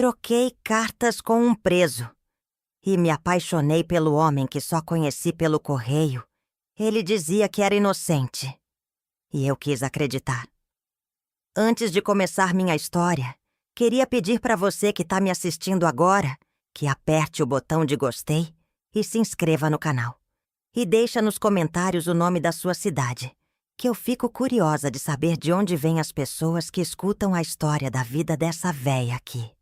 Troquei cartas com um preso e me apaixonei pelo homem que só conheci pelo correio. Ele dizia que era inocente e eu quis acreditar. Antes de começar minha história, queria pedir para você que está me assistindo agora que aperte o botão de gostei e se inscreva no canal. E deixa nos comentários o nome da sua cidade, que eu fico curiosa de saber de onde vêm as pessoas que escutam a história da vida dessa véia aqui.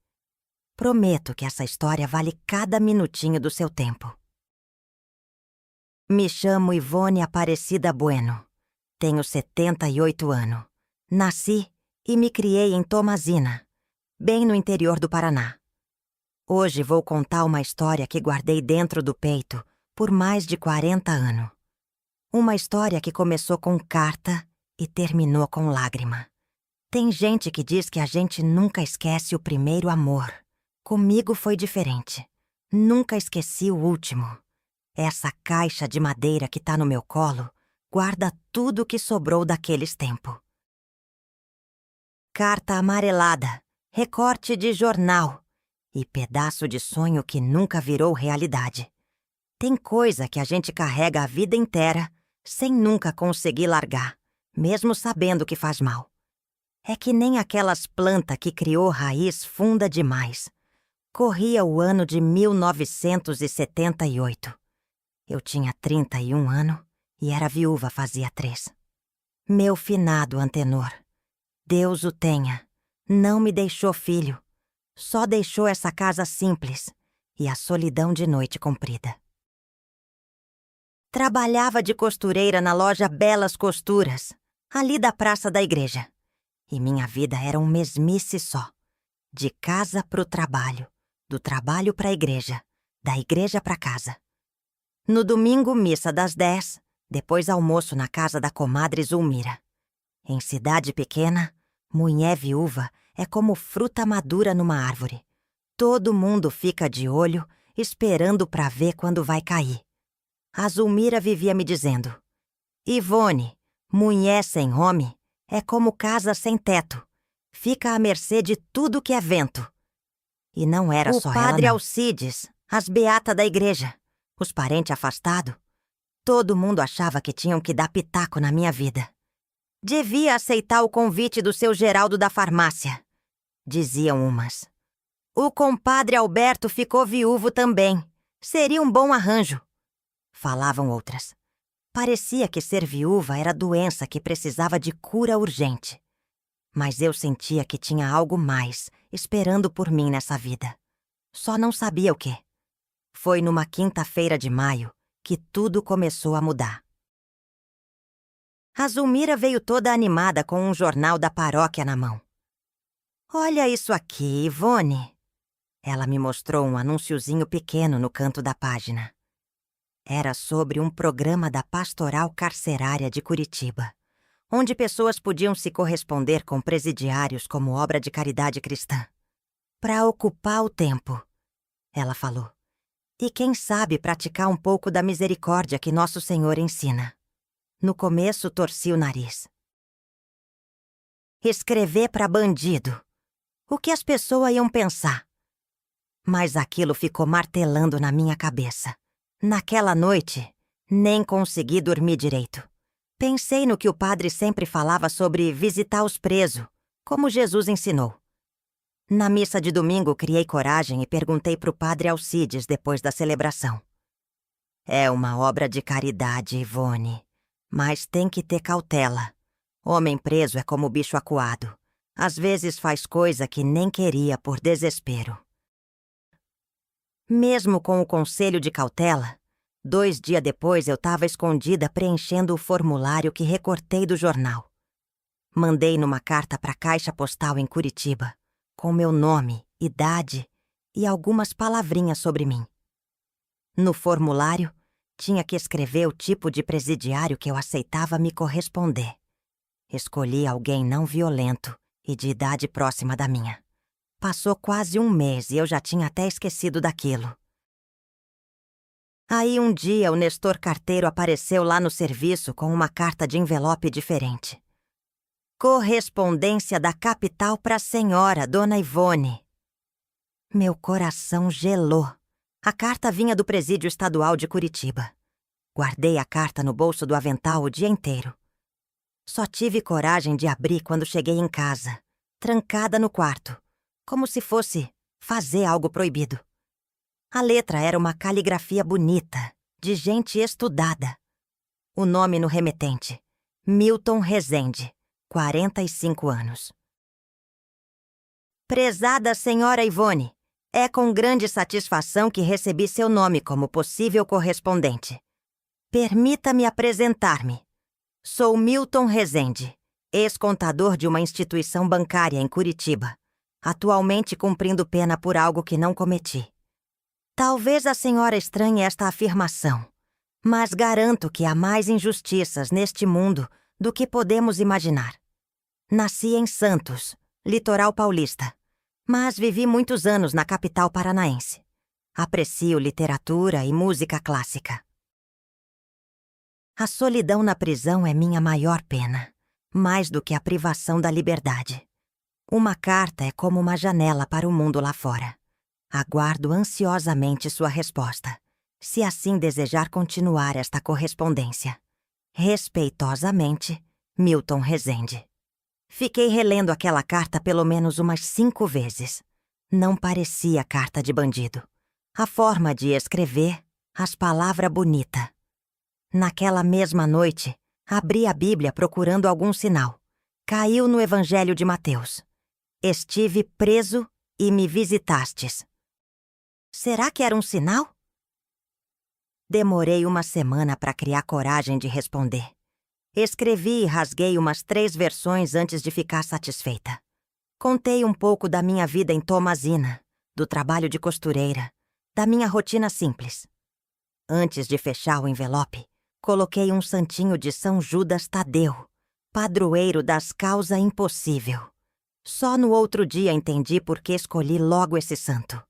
Prometo que essa história vale cada minutinho do seu tempo. Me chamo Ivone Aparecida Bueno. Tenho 78 anos. Nasci e me criei em Tomazina, bem no interior do Paraná. Hoje vou contar uma história que guardei dentro do peito por mais de 40 anos. Uma história que começou com carta e terminou com lágrima. Tem gente que diz que a gente nunca esquece o primeiro amor. Comigo foi diferente. Nunca esqueci o último. Essa caixa de madeira que tá no meu colo guarda tudo que sobrou daqueles tempos. Carta amarelada, recorte de jornal e pedaço de sonho que nunca virou realidade. Tem coisa que a gente carrega a vida inteira sem nunca conseguir largar, mesmo sabendo que faz mal. É que nem aquelas plantas que criou raiz funda demais. Corria o ano de 1978. Eu tinha 31 anos e era viúva fazia 3. Meu finado Antenor, Deus o tenha, não me deixou filho. Só deixou essa casa simples e a solidão de noite comprida. Trabalhava de costureira na loja Belas Costuras, ali da praça da igreja. E minha vida era um mesmice só. De casa pro trabalho, do trabalho pra igreja, da igreja pra casa. No domingo, missa das 10, depois almoço na casa da comadre Zulmira. Em cidade pequena, mulher viúva é como fruta madura numa árvore. Todo mundo fica de olho, esperando pra ver quando vai cair. A Zulmira vivia me dizendo: Ivone, mulher sem homem é como casa sem teto. Fica à mercê de tudo que é vento. E não era só ela, não. O padre Alcides, as beatas da igreja, os parentes afastados, todo mundo achava que tinham que dar pitaco na minha vida. Devia aceitar o convite do seu Geraldo da farmácia, diziam umas. O compadre Alberto ficou viúvo também. Seria um bom arranjo, falavam outras. Parecia que ser viúva era doença que precisava de cura urgente. Mas eu sentia que tinha algo mais esperando por mim nessa vida. Só não sabia o quê. Foi numa quinta-feira de maio que tudo começou a mudar. A Zulmira veio toda animada com um jornal da paróquia na mão. Olha isso aqui, Ivone. Ela me mostrou um anúnciozinho pequeno no canto da página. Era sobre um programa da Pastoral Carcerária de Curitiba, onde pessoas podiam se corresponder com presidiários como obra de caridade cristã. Para ocupar o tempo, ela falou. E quem sabe praticar um pouco da misericórdia que Nosso Senhor ensina. No começo torci o nariz. Escrever para bandido. O que as pessoas iam pensar? Mas aquilo ficou martelando na minha cabeça. Naquela noite, nem consegui dormir direito. Pensei no que o padre sempre falava sobre visitar os presos, como Jesus ensinou. Na missa de domingo, criei coragem e perguntei pro padre Alcides depois da celebração. É uma obra de caridade, Ivone, mas tem que ter cautela. Homem preso é como bicho acuado. Às vezes faz coisa que nem queria por desespero. Mesmo com o conselho de cautela, 2 dias depois eu estava escondida preenchendo o formulário que recortei do jornal. Mandei numa carta para a Caixa Postal em Curitiba, com meu nome, idade e algumas palavrinhas sobre mim. No formulário, tinha que escrever o tipo de presidiário que eu aceitava me corresponder. Escolhi alguém não violento e de idade próxima da minha. Passou quase 1 mês e eu já tinha até esquecido daquilo. Aí um dia o Nestor carteiro apareceu lá no serviço com uma carta de envelope diferente. Correspondência da capital para a senhora, Dona Ivone. Meu coração gelou. A carta vinha do Presídio Estadual de Curitiba. Guardei a carta no bolso do avental o dia inteiro. Só tive coragem de abrir quando cheguei em casa, trancada no quarto, como se fosse fazer algo proibido. A letra era uma caligrafia bonita, de gente estudada. O nome no remetente: Milton Rezende, 45 anos. Prezada senhora Ivone, é com grande satisfação que recebi seu nome como possível correspondente. Permita-me apresentar-me. Sou Milton Rezende, ex-contador de uma instituição bancária em Curitiba, atualmente cumprindo pena por algo que não cometi. Talvez a senhora estranhe esta afirmação, mas garanto que há mais injustiças neste mundo do que podemos imaginar. Nasci em Santos, litoral paulista, mas vivi muitos anos na capital paranaense. Aprecio literatura e música clássica. A solidão na prisão é minha maior pena, mais do que a privação da liberdade. Uma carta é como uma janela para o mundo lá fora. Aguardo ansiosamente sua resposta, se assim desejar continuar esta correspondência. Respeitosamente, Milton Rezende. Fiquei relendo aquela carta pelo menos umas 5 vezes. Não parecia carta de bandido. A forma de escrever, as palavras bonitas. Naquela mesma noite, abri a Bíblia procurando algum sinal. Caiu no Evangelho de Mateus. Estive preso e me visitastes. Será que era um sinal? Demorei uma semana para criar coragem de responder. Escrevi e rasguei umas 3 versões antes de ficar satisfeita. Contei um pouco da minha vida em Tomazina, do trabalho de costureira, da minha rotina simples. Antes de fechar o envelope, coloquei um santinho de São Judas Tadeu, padroeiro das causas impossível. Só no outro dia entendi por que escolhi logo esse santo.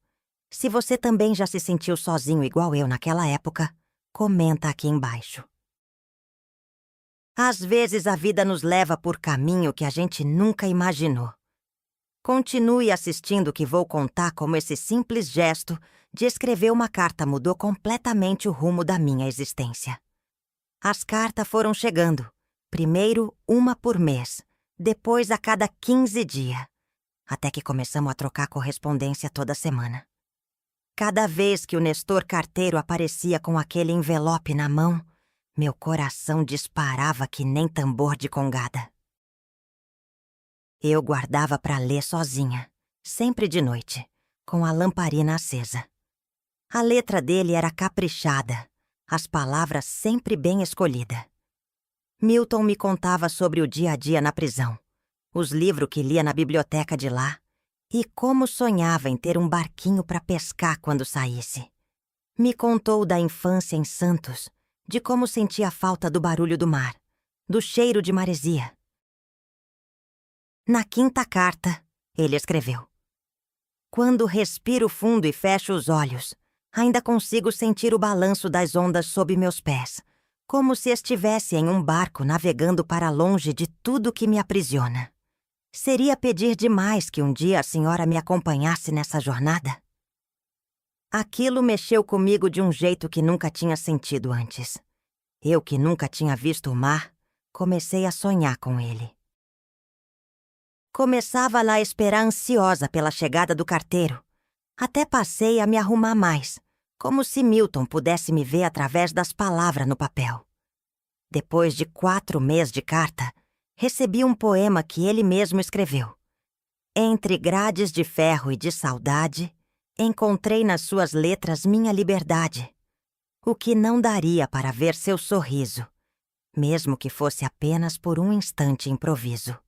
Se você também já se sentiu sozinho igual eu naquela época, comenta aqui embaixo. Às vezes a vida nos leva por caminho que a gente nunca imaginou. Continue assistindo que vou contar como esse simples gesto de escrever uma carta mudou completamente o rumo da minha existência. As cartas foram chegando, primeiro uma por mês, depois a cada 15 dias, até que começamos a trocar correspondência toda semana. Cada vez que o Nestor carteiro aparecia com aquele envelope na mão, meu coração disparava que nem tambor de congada. Eu guardava para ler sozinha, sempre de noite, com a lamparina acesa. A letra dele era caprichada, as palavras sempre bem escolhidas. Milton me contava sobre o dia a dia na prisão, os livros que lia na biblioteca de lá e como sonhava em ter um barquinho para pescar quando saísse. Me contou da infância em Santos, de como sentia falta do barulho do mar, do cheiro de maresia. Na 5ª carta, ele escreveu: Quando respiro fundo e fecho os olhos, ainda consigo sentir o balanço das ondas sob meus pés, como se estivesse em um barco navegando para longe de tudo que me aprisiona. Seria pedir demais que um dia a senhora me acompanhasse nessa jornada? Aquilo mexeu comigo de um jeito que nunca tinha sentido antes. Eu, que nunca tinha visto o mar, comecei a sonhar com ele. Começava lá a esperar ansiosa pela chegada do carteiro. Até passei a me arrumar mais, como se Milton pudesse me ver através das palavras no papel. Depois de 4 meses de carta, recebi um poema que ele mesmo escreveu. Entre grades de ferro e de saudade, encontrei nas suas letras minha liberdade, o que não daria para ver seu sorriso, mesmo que fosse apenas por um instante improviso.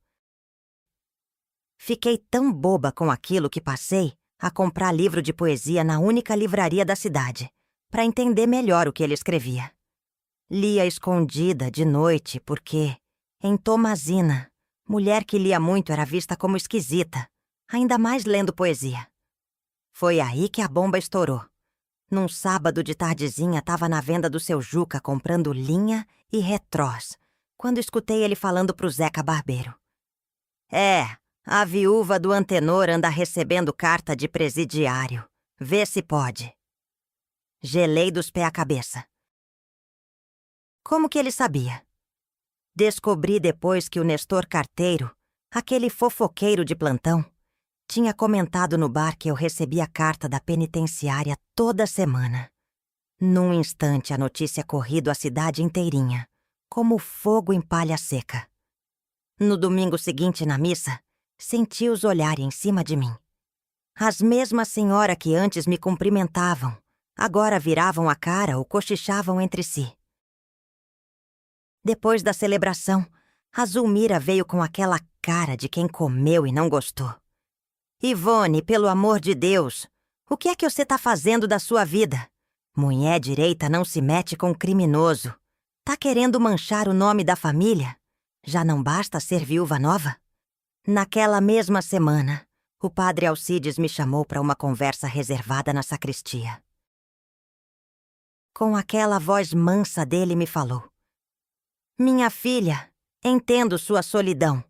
Fiquei tão boba com aquilo que passei a comprar livro de poesia na única livraria da cidade, para entender melhor o que ele escrevia. Lia escondida de noite porque, em Tomazina, mulher que lia muito era vista como esquisita, ainda mais lendo poesia. Foi aí que a bomba estourou. Num sábado de tardezinha, estava na venda do seu Juca comprando linha e retrós, quando escutei ele falando pro Zeca Barbeiro. A viúva do antenor anda recebendo carta de presidiário. Vê se pode. Gelei dos pés à cabeça. Como que ele sabia? Descobri depois que o Nestor Carteiro, aquele fofoqueiro de plantão, tinha comentado no bar que eu recebia carta da penitenciária toda semana. Num instante, a notícia corrido a cidade inteirinha, como fogo em palha seca. No domingo seguinte, na missa, senti os olharem em cima de mim. As mesmas senhoras que antes me cumprimentavam, agora viravam a cara ou cochichavam entre si. Depois da celebração, a Zulmira veio com aquela cara de quem comeu e não gostou. Ivone, pelo amor de Deus, o que é que você tá fazendo da sua vida? Mulher direita não se mete com criminoso. Tá querendo manchar o nome da família? Já não basta ser viúva nova? Naquela mesma semana, o padre Alcides me chamou para uma conversa reservada na sacristia. Com aquela voz mansa dele me falou: Minha filha, entendo sua solidão,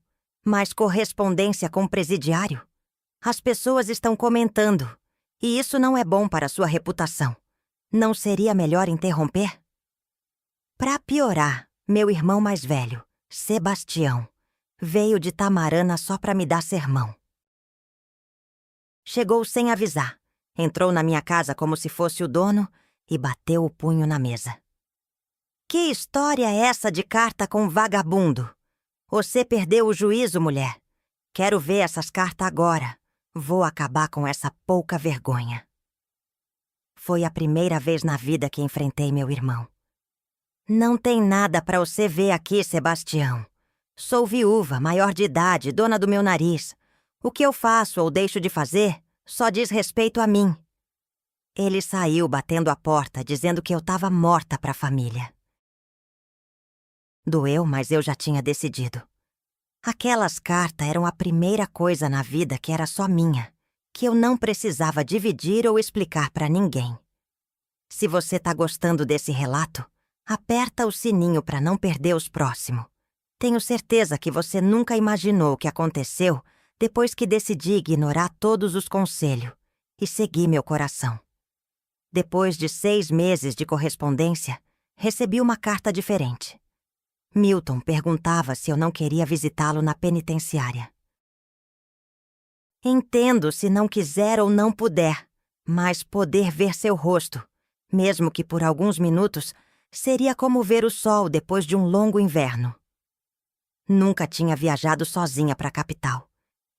mas correspondência com o presidiário? As pessoas estão comentando, e isso não é bom para sua reputação. Não seria melhor interromper? Para piorar, meu irmão mais velho, Sebastião, veio de Tamarana só para me dar sermão. Chegou sem avisar, entrou na minha casa como se fosse o dono e bateu o punho na mesa. Que história é essa de carta com vagabundo? Você perdeu o juízo, mulher. Quero ver essas cartas agora. Vou acabar com essa pouca vergonha. Foi a primeira vez na vida que enfrentei meu irmão. Não tem nada para você ver aqui, Sebastião. Sou viúva, maior de idade, dona do meu nariz. O que eu faço ou deixo de fazer só diz respeito a mim. Ele saiu batendo a porta, dizendo que eu estava morta para a família. Doeu, mas eu já tinha decidido. Aquelas cartas eram a primeira coisa na vida que era só minha, que eu não precisava dividir ou explicar para ninguém. Se você tá gostando desse relato, aperta o sininho para não perder os próximos. Tenho certeza que você nunca imaginou o que aconteceu depois que decidi ignorar todos os conselhos e seguir meu coração. Depois de 6 meses de correspondência, recebi uma carta diferente. Milton perguntava se eu não queria visitá-lo na penitenciária. Entendo se não quiser ou não puder, mas poder ver seu rosto, mesmo que por alguns minutos, seria como ver o sol depois de um longo inverno. Nunca tinha viajado sozinha para a capital.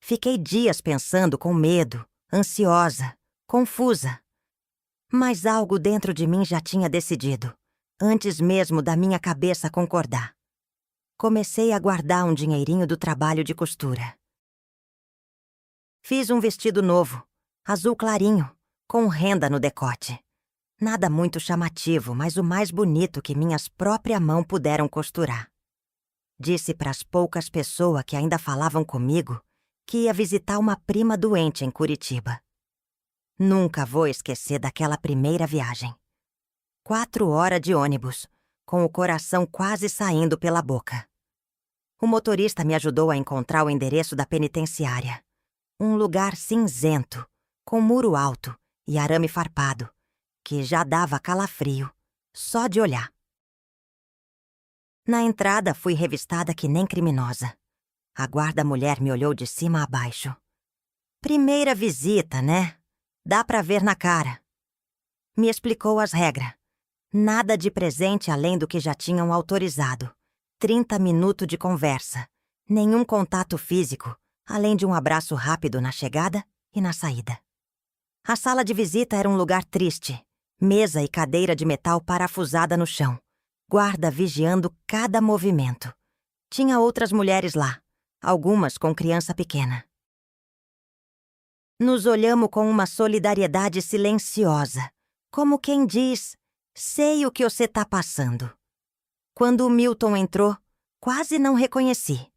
Fiquei dias pensando com medo, ansiosa, confusa. Mas algo dentro de mim já tinha decidido, antes mesmo da minha cabeça concordar. Comecei a guardar um dinheirinho do trabalho de costura. Fiz um vestido novo, azul clarinho, com renda no decote. Nada muito chamativo, mas o mais bonito que minhas próprias mãos puderam costurar. Disse para as poucas pessoas que ainda falavam comigo que ia visitar uma prima doente em Curitiba. Nunca vou esquecer daquela primeira viagem. 4 horas de ônibus, com o coração quase saindo pela boca. O motorista me ajudou a encontrar o endereço da penitenciária. Um lugar cinzento, com muro alto e arame farpado, que já dava calafrio, só de olhar. Na entrada fui revistada que nem criminosa. A guarda-mulher me olhou de cima a baixo. Primeira visita, né? Dá pra ver na cara. Me explicou as regras. Nada de presente além do que já tinham autorizado. 30 minutos de conversa. Nenhum contato físico, além de um abraço rápido na chegada e na saída. A sala de visita era um lugar triste. Mesa e cadeira de metal parafusada no chão. Guarda vigiando cada movimento. Tinha outras mulheres lá, algumas com criança pequena. Nos olhamos com uma solidariedade silenciosa, como quem diz, sei o que você tá passando. Quando o Milton entrou, quase não reconheci.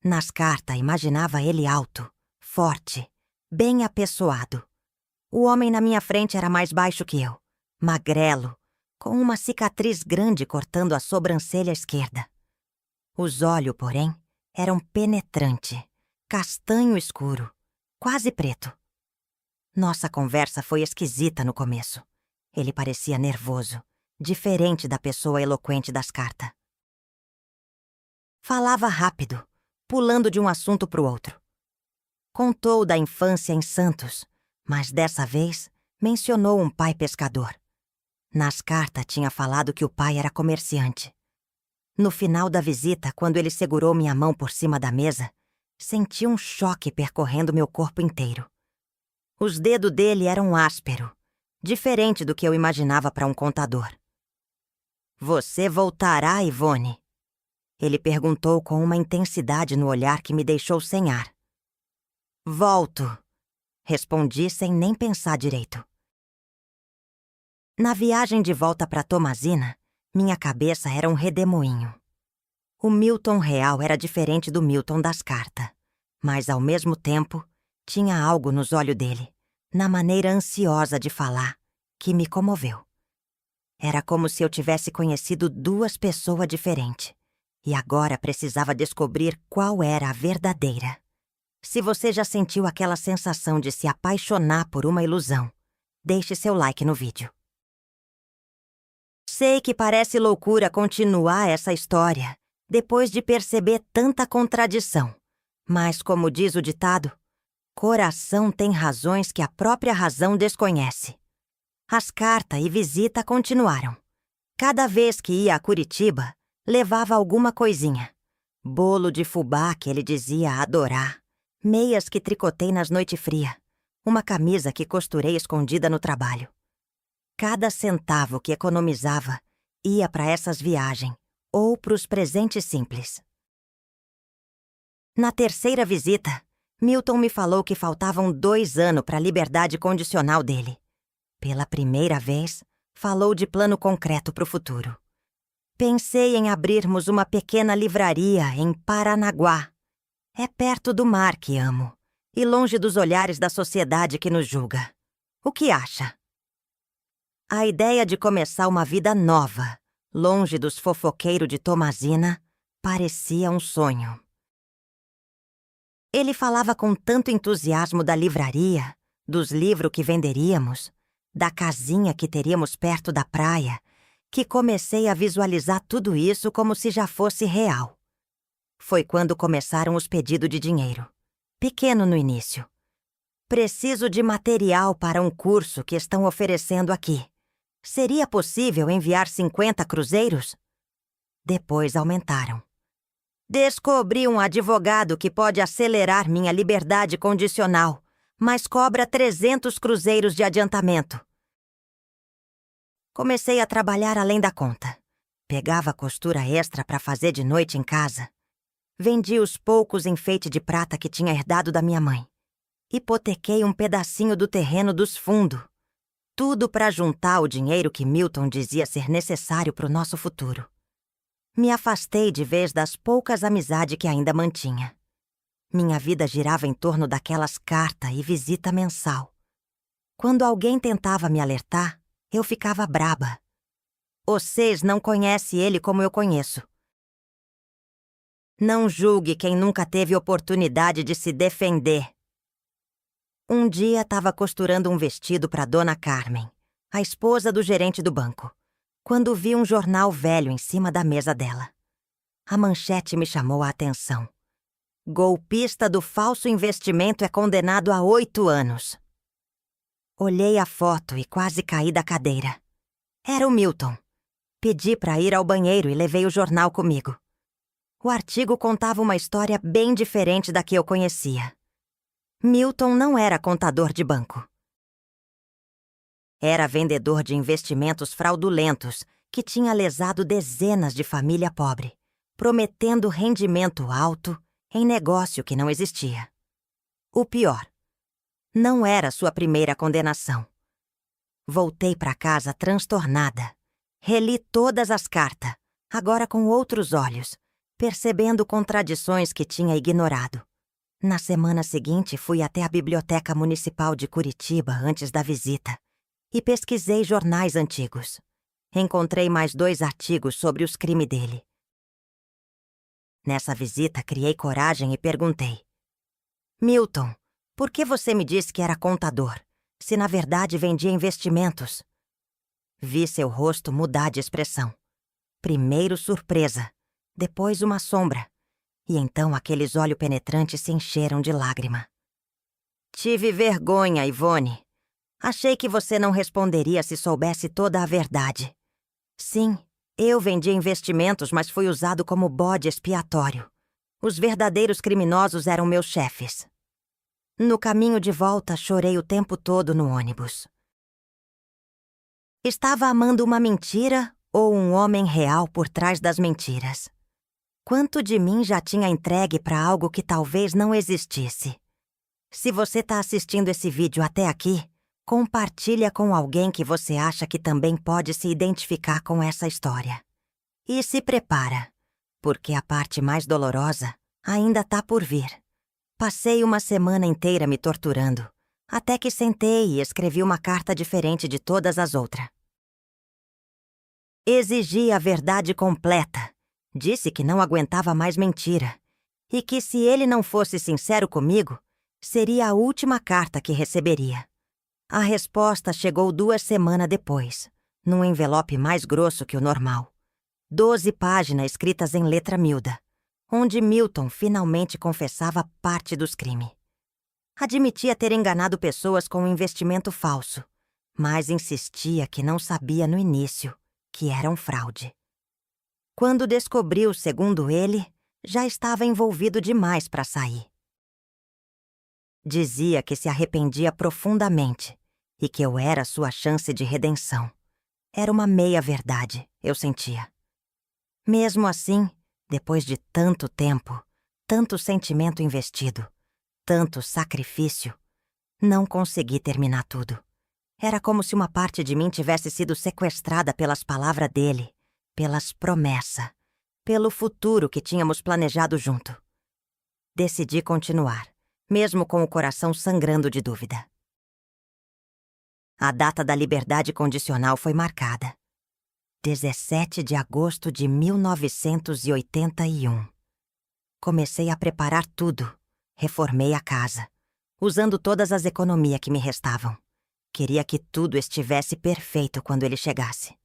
Nas cartas imaginava ele alto, forte, bem apessoado. O homem na minha frente era mais baixo que eu, magrelo, com uma cicatriz grande cortando a sobrancelha esquerda. Os olhos, porém, eram penetrantes, castanho escuro, quase preto. Nossa conversa foi esquisita no começo. Ele parecia nervoso, diferente da pessoa eloquente das cartas. Falava rápido, pulando de um assunto para o outro. Contou da infância em Santos, mas dessa vez mencionou um pai pescador. Nas cartas tinha falado que o pai era comerciante. No final da visita, quando ele segurou minha mão por cima da mesa, senti um choque percorrendo meu corpo inteiro. Os dedos dele eram ásperos, diferente do que eu imaginava para um contador. "Você voltará, Ivone?" Ele perguntou com uma intensidade no olhar que me deixou sem ar. "Volto", respondi sem nem pensar direito. Na viagem de volta para Tomazina, minha cabeça era um redemoinho. O Milton real era diferente do Milton das cartas, mas ao mesmo tempo tinha algo nos olhos dele, na maneira ansiosa de falar, que me comoveu. Era como se eu tivesse conhecido duas pessoas diferentes, e agora precisava descobrir qual era a verdadeira. Se você já sentiu aquela sensação de se apaixonar por uma ilusão, deixe seu like no vídeo. Sei que parece loucura continuar essa história, depois de perceber tanta contradição. Mas, como diz o ditado, coração tem razões que a própria razão desconhece. As cartas e visita continuaram. Cada vez que ia a Curitiba, levava alguma coisinha. Bolo de fubá que ele dizia adorar, meias que tricotei nas noites frias, uma camisa que costurei escondida no trabalho. Cada centavo que economizava ia para essas viagens ou para os presentes simples. Na terceira visita, Milton me falou que faltavam 2 anos para a liberdade condicional dele. Pela primeira vez, falou de plano concreto para o futuro. Pensei em abrirmos uma pequena livraria em Paranaguá. É perto do mar que amo e longe dos olhares da sociedade que nos julga. O que acha? A ideia de começar uma vida nova, longe dos fofoqueiros de Tomazina, parecia um sonho. Ele falava com tanto entusiasmo da livraria, dos livros que venderíamos, da casinha que teríamos perto da praia, que comecei a visualizar tudo isso como se já fosse real. Foi quando começaram os pedidos de dinheiro. Pequeno no início. "Preciso de material para um curso que estão oferecendo aqui. Seria possível enviar 50 cruzeiros?" Depois aumentaram. "Descobri um advogado que pode acelerar minha liberdade condicional, mas cobra 300 cruzeiros de adiantamento." Comecei a trabalhar além da conta. Pegava costura extra para fazer de noite em casa. Vendi os poucos enfeites de prata que tinha herdado da minha mãe. Hipotequei um pedacinho do terreno dos fundos. Tudo para juntar o dinheiro que Milton dizia ser necessário para o nosso futuro. Me afastei de vez das poucas amizades que ainda mantinha. Minha vida girava em torno daquelas cartas e visita mensal. Quando alguém tentava me alertar, eu ficava braba. "Vocês não conhecem ele como eu conheço. Não julgue quem nunca teve oportunidade de se defender." Um dia estava costurando um vestido para Dona Carmen, a esposa do gerente do banco, quando vi um jornal velho em cima da mesa dela. A manchete me chamou a atenção. "Golpista do falso investimento é condenado a 8 anos." Olhei a foto e quase caí da cadeira. Era o Milton. Pedi para ir ao banheiro e levei o jornal comigo. O artigo contava uma história bem diferente da que eu conhecia. Milton não era contador de banco. Era vendedor de investimentos fraudulentos que tinha lesado dezenas de família pobre, prometendo rendimento alto em negócio que não existia. O pior, não era sua primeira condenação. Voltei para casa transtornada. Reli todas as cartas, agora com outros olhos, percebendo contradições que tinha ignorado. Na semana seguinte, fui até a Biblioteca Municipal de Curitiba antes da visita e pesquisei jornais antigos. Encontrei mais 2 artigos sobre os crimes dele. Nessa visita, criei coragem e perguntei: Milton, por que você me disse que era contador, se na verdade vendia investimentos? Vi seu rosto mudar de expressão. Primeiro surpresa, depois uma sombra, e então aqueles olhos penetrantes se encheram de lágrima. Tive vergonha, Ivone. Achei que você não responderia se soubesse toda a verdade. Sim, eu vendi investimentos, mas fui usado como bode expiatório. Os verdadeiros criminosos eram meus chefes. No caminho de volta, chorei o tempo todo no ônibus. Estava amando uma mentira ou um homem real por trás das mentiras? Quanto de mim já tinha entregue para algo que talvez não existisse? Se você está assistindo esse vídeo até aqui, compartilha com alguém que você acha que também pode se identificar com essa história. E se prepara, porque a parte mais dolorosa ainda tá por vir. Passei uma semana inteira me torturando, até que sentei e escrevi uma carta diferente de todas as outras. Exigi a verdade completa. Disse que não aguentava mais mentira e que se ele não fosse sincero comigo, seria a última carta que receberia. A resposta chegou 2 semanas depois, num envelope mais grosso que o normal. 12 páginas escritas em letra miúda, onde Milton finalmente confessava parte dos crimes. Admitia ter enganado pessoas com um investimento falso, mas insistia que não sabia no início que era um fraude. Quando descobriu, segundo ele, já estava envolvido demais para sair. Dizia que se arrependia profundamente e que eu era sua chance de redenção. Era uma meia-verdade, eu sentia. Mesmo assim, depois de tanto tempo, tanto sentimento investido, tanto sacrifício, não consegui terminar tudo. Era como se uma parte de mim tivesse sido sequestrada pelas palavras dele, pelas promessas, pelo futuro que tínhamos planejado junto. Decidi continuar, mesmo com o coração sangrando de dúvida. A data da liberdade condicional foi marcada. 17 de agosto de 1981. Comecei a preparar tudo. Reformei a casa, usando todas as economias que me restavam. Queria que tudo estivesse perfeito quando ele chegasse.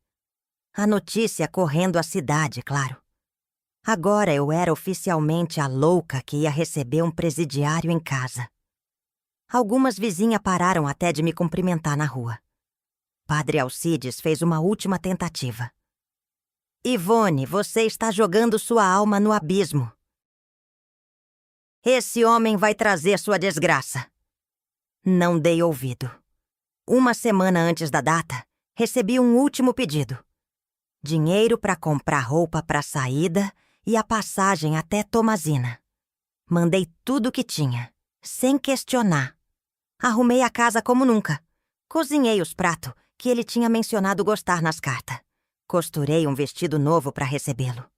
A notícia correndo a cidade, claro. Agora eu era oficialmente a louca que ia receber um presidiário em casa. Algumas vizinhas pararam até de me cumprimentar na rua. Padre Alcides fez uma última tentativa. Ivone, você está jogando sua alma no abismo. Esse homem vai trazer sua desgraça. Não dei ouvido. 1 semana antes da data, recebi um último pedido. Dinheiro para comprar roupa para a saída e a passagem até Tomazina. Mandei tudo o que tinha, sem questionar. Arrumei a casa como nunca. Cozinhei os pratos que ele tinha mencionado gostar nas cartas. Costurei um vestido novo para recebê-lo.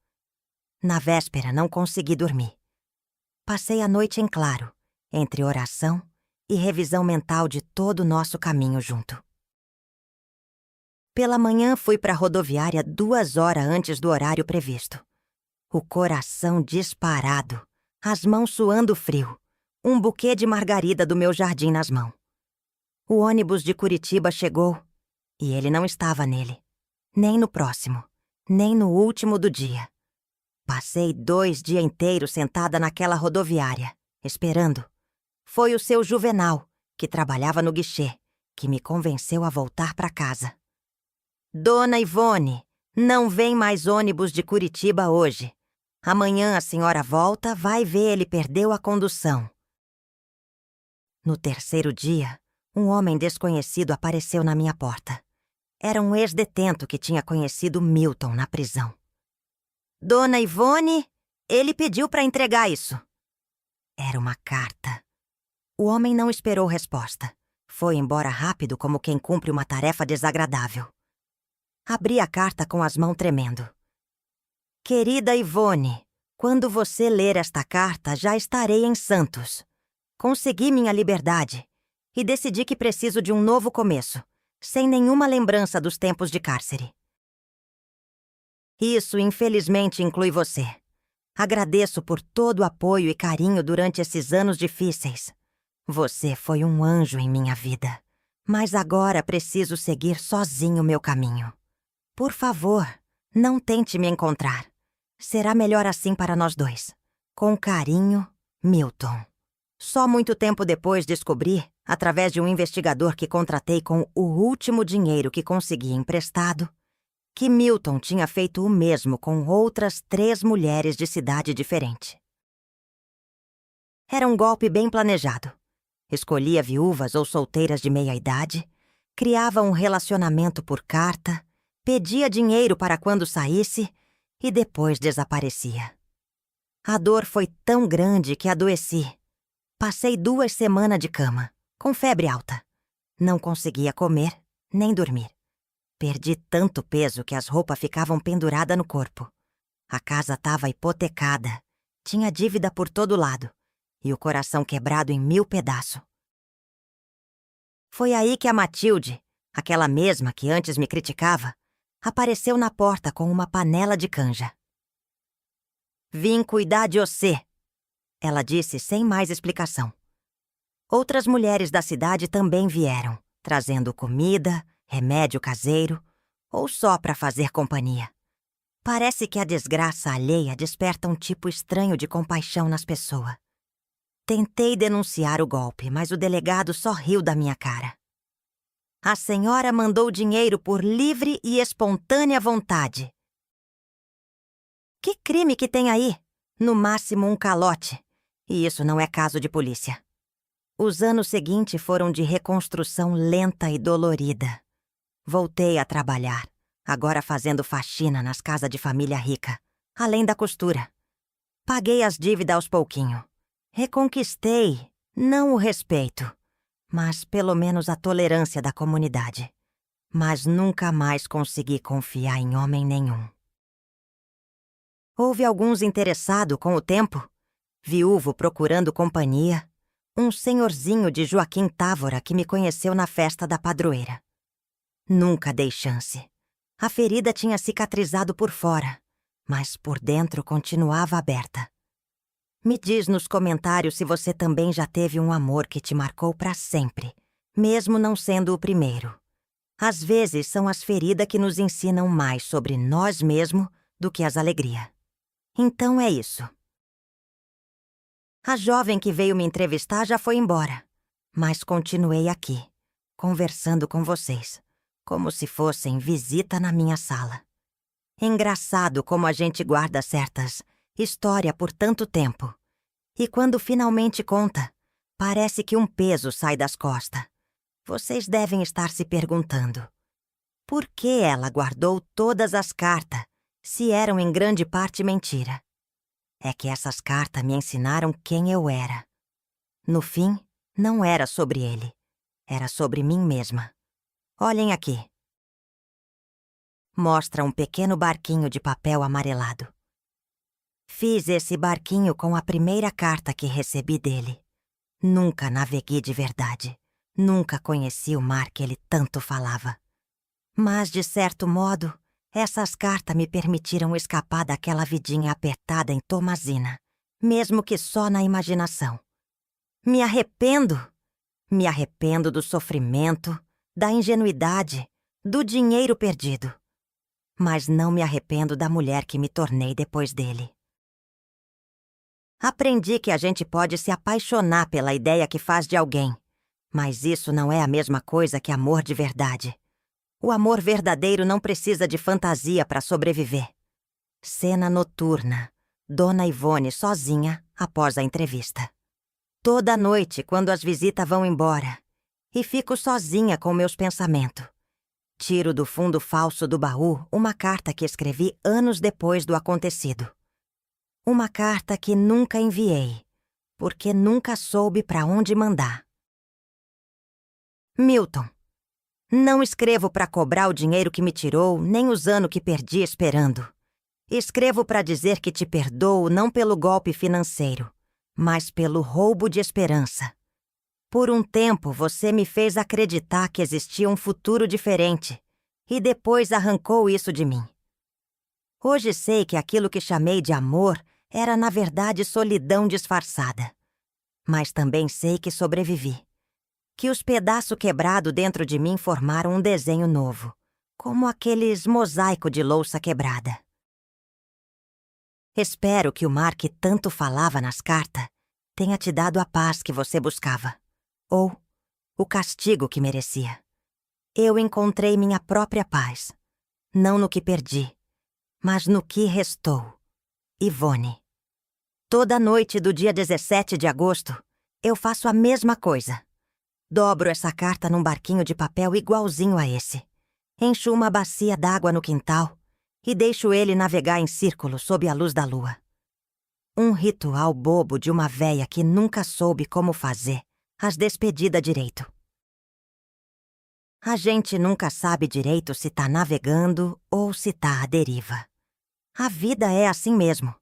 Na véspera, não consegui dormir. Passei a noite em claro, entre oração e revisão mental de todo o nosso caminho junto. Pela manhã, fui para a rodoviária 2 horas antes do horário previsto. O coração disparado, as mãos suando frio, um buquê de margarida do meu jardim nas mãos. O ônibus de Curitiba chegou e ele não estava nele. Nem no próximo, nem no último do dia. Passei 2 dias inteiros sentada naquela rodoviária, esperando. Foi o seu Juvenal, que trabalhava no guichê, que me convenceu a voltar para casa. Dona Ivone, não vem mais ônibus de Curitiba hoje. Amanhã a senhora volta, vai ver ele perdeu a condução. No 3º dia, um homem desconhecido apareceu na minha porta. Era um ex-detento que tinha conhecido Milton na prisão. Dona Ivone, ele pediu para entregar isso. Era uma carta. O homem não esperou resposta. Foi embora rápido como quem cumpre uma tarefa desagradável. Abri a carta com as mãos tremendo. Querida Ivone, quando você ler esta carta, já estarei em Santos. Consegui minha liberdade e decidi que preciso de um novo começo, sem nenhuma lembrança dos tempos de cárcere. Isso, infelizmente, inclui você. Agradeço por todo o apoio e carinho durante esses anos difíceis. Você foi um anjo em minha vida. Mas agora preciso seguir sozinho meu caminho. Por favor, não tente me encontrar. Será melhor assim para nós dois. Com carinho, Milton. Só muito tempo depois descobri, através de um investigador que contratei com o último dinheiro que consegui emprestado, que Milton tinha feito o mesmo com outras 3 mulheres de cidade diferente. Era um golpe bem planejado. Escolhia viúvas ou solteiras de meia-idade, criava um relacionamento por carta, pedia dinheiro para quando saísse e depois desaparecia. A dor foi tão grande que adoeci. Passei 2 semanas de cama, com febre alta. Não conseguia comer nem dormir. Perdi tanto peso que as roupas ficavam penduradas no corpo. A casa estava hipotecada, tinha dívida por todo lado e o coração quebrado em 1000 pedaços. Foi aí que a Matilde, aquela mesma que antes me criticava, apareceu na porta com uma panela de canja. "Vim cuidar de você", ela disse sem mais explicação. Outras mulheres da cidade também vieram, trazendo comida, remédio caseiro, ou só para fazer companhia. Parece que a desgraça alheia desperta um tipo estranho de compaixão nas pessoas. Tentei denunciar o golpe, mas o delegado só riu da minha cara. "A senhora mandou dinheiro por livre e espontânea vontade." "Que crime que tem aí? No máximo um calote. E isso não é caso de polícia." Os anos seguintes foram de reconstrução lenta e dolorida. Voltei a trabalhar, agora fazendo faxina nas casas de família rica, além da costura. Paguei as dívidas aos pouquinhos. Reconquistei, não o respeito, mas pelo menos a tolerância da comunidade. Mas nunca mais consegui confiar em homem nenhum. Houve alguns interessados com o tempo, viúvo procurando companhia, um senhorzinho de Joaquim Távora que me conheceu na festa da padroeira. Nunca dei chance. A ferida tinha cicatrizado por fora, mas por dentro continuava aberta. Me diz nos comentários se você também já teve um amor que te marcou para sempre, mesmo não sendo o primeiro. Às vezes são as feridas que nos ensinam mais sobre nós mesmos do que as alegrias. Então é isso. A jovem que veio me entrevistar já foi embora, mas continuei aqui, conversando com vocês, como se fossem visita na minha sala. Engraçado como a gente guarda certas histórias por tanto tempo. E quando finalmente conta, parece que um peso sai das costas. Vocês devem estar se perguntando: por que ela guardou todas as cartas, se eram em grande parte mentira? É que essas cartas me ensinaram quem eu era. No fim, não era sobre ele. Era sobre mim mesma. Olhem aqui. Mostra um pequeno barquinho de papel amarelado. Fiz esse barquinho com a primeira carta que recebi dele. Nunca naveguei de verdade. Nunca conheci o mar que ele tanto falava. Mas, de certo modo, essas cartas me permitiram escapar daquela vidinha apertada em Tomazina, mesmo que só na imaginação. Me arrependo. Me arrependo do sofrimento, da ingenuidade, do dinheiro perdido. Mas não me arrependo da mulher que me tornei depois dele. Aprendi que a gente pode se apaixonar pela ideia que faz de alguém, mas isso não é a mesma coisa que amor de verdade. O amor verdadeiro não precisa de fantasia para sobreviver. Cena noturna. Dona Ivone sozinha após a entrevista. Toda noite, quando as visitas vão embora. E fico sozinha com meus pensamentos. Tiro do fundo falso do baú uma carta que escrevi anos depois do acontecido. Uma carta que nunca enviei, porque nunca soube para onde mandar. Milton. Não escrevo para cobrar o dinheiro que me tirou, nem os anos que perdi esperando. Escrevo para dizer que te perdoo não pelo golpe financeiro, mas pelo roubo de esperança. Por um tempo, você me fez acreditar que existia um futuro diferente, e depois arrancou isso de mim. Hoje sei que aquilo que chamei de amor era na verdade solidão disfarçada. Mas também sei que sobrevivi. Que os pedaços quebrados dentro de mim formaram um desenho novo, como aqueles mosaico de louça quebrada. Espero que o mar que tanto falava nas cartas tenha te dado a paz que você buscava, ou o castigo que merecia. Eu encontrei minha própria paz, não no que perdi, mas no que restou. Ivone. Toda noite do dia 17 de agosto, eu faço a mesma coisa. Dobro essa carta num barquinho de papel igualzinho a esse. Encho uma bacia d'água no quintal e deixo ele navegar em círculo sob a luz da lua. Um ritual bobo de uma véia que nunca soube como fazer as despedidas direito. A gente nunca sabe direito se tá navegando ou se tá à deriva. A vida é assim mesmo.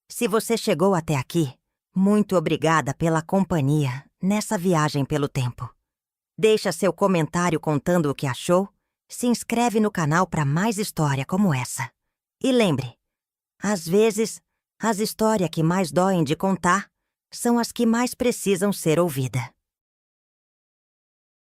Se você chegou até aqui, muito obrigada pela companhia nessa viagem pelo tempo. Deixa seu comentário contando o que achou, se inscreve no canal para mais história como essa. E lembre, às vezes, as histórias que mais doem de contar são as que mais precisam ser ouvidas.